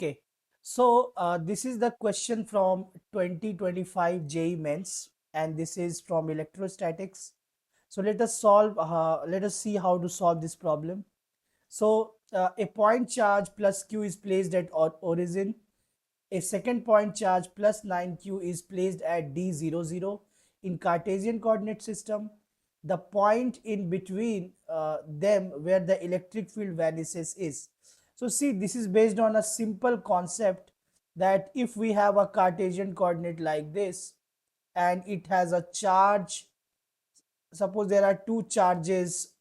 Okay, so this is the question from 2025 JEE Mains, and this is from electrostatics. So let us solve. Let us see how to solve this problem. So a point charge plus q is placed at origin. A second point charge plus 9q is placed at d00 in Cartesian coordinate system. The point in between them where the electric field vanishes is. So see, this is based on a simple concept that if we have a Cartesian coordinate like this and it has a charge, suppose there are two charges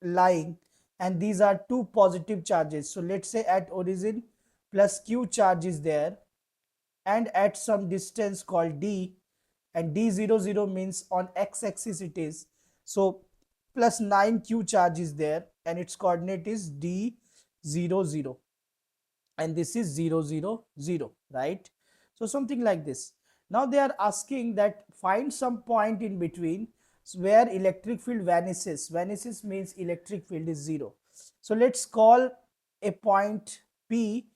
lying and these are two positive charges. So let's say at origin plus q charge is there and at some distance called d, and d00 means on x-axis it is. So plus 9q charge is there and its coordinate is d00 and this is 000, right? So something like this. Now they are asking that find some point in between where electric field vanishes means electric field is 0. So let's call a point P,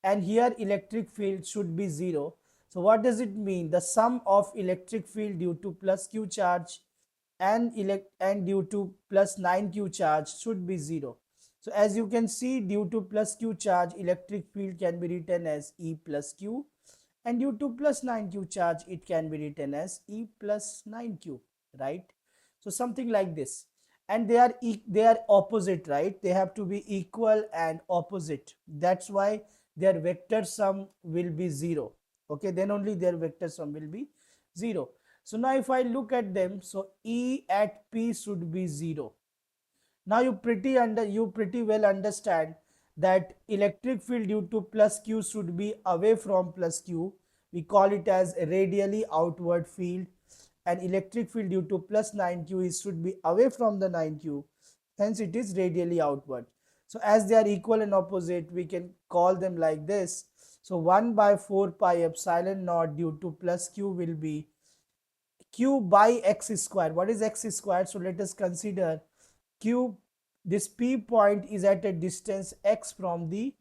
and here electric field should be 0. So what does it mean? The sum of electric field due to plus q charge and due to plus 9q charge should be 0. So as you can see, due to plus q charge, electric field can be written as E plus q, and due to plus 9q charge, it can be written as E plus 9q, right? So something like this. And they are opposite, right? They have to be equal and opposite. That's why their vector sum will be 0. Okay, then only their vector sum will be 0. So now if I look at them, so E at P should be 0. Now you pretty well understand that electric field due to plus q should be away from plus q. We call it as a radially outward field, and electric field due to plus 9q is should be away from the 9q. Hence it is radially outward. So as they are equal and opposite, we can call them like this. So 1 by 4 pi epsilon naught due to plus q will be q by x square. What is x square? So let us consider q, this p point is at a distance x from the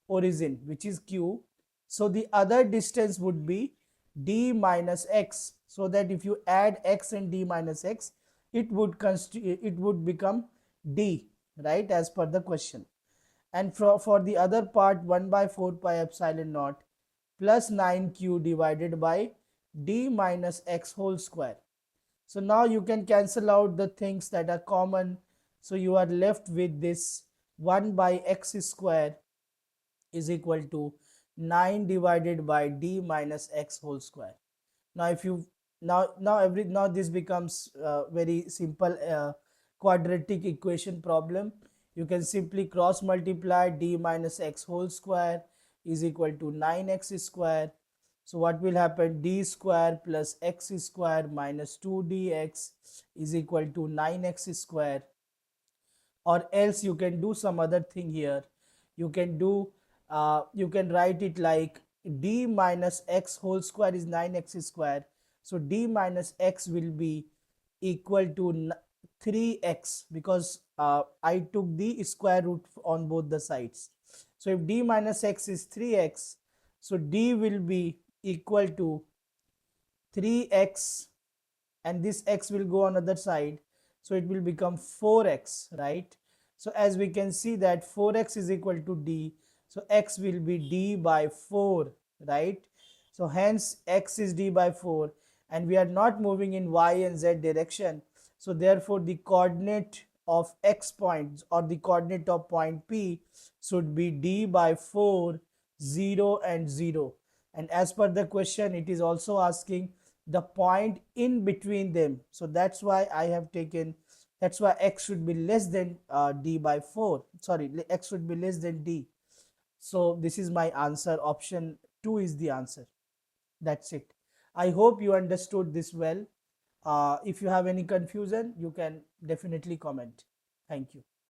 origin, which is q. So the other distance would be d minus x, so that if you add x and d minus x, it would become d, right, as per the question. And for the other part, 1 by 4 pi epsilon naught plus 9q divided by d minus x whole square. So now you can cancel out the things that are common. So you are left with this 1 by x square is equal to 9 divided by d minus x whole square. Now if you now this becomes very simple quadratic equation problem. You can simply cross multiply d minus x whole square is equal to 9x square. So what will happen? D square plus x square minus 2dx is equal to 9x square. Or else you can do some other thing here. You can do you can write it like d minus x whole square is 9x square. So d minus x will be equal to 3x, because I took the square root on both the sides. So if d minus x is 3x, so d will be equal to 3x, and this x will go on other side, so it will become 4x, right? So as we can see that 4x is equal to d, so x will be d by 4, right? So hence x is d by 4, and we are not moving in y and z direction, so therefore the coordinate of x points or the coordinate of point P should be d by 4, 0 and 0. And as per the question, it is also asking the point in between them. So that's why I have taken, that's why x should be less than d by 4. Sorry, x should be less than d. So this is my answer. Option 2 is the answer. That's it. I hope you understood this well. If you have any confusion, you can definitely comment. Thank you.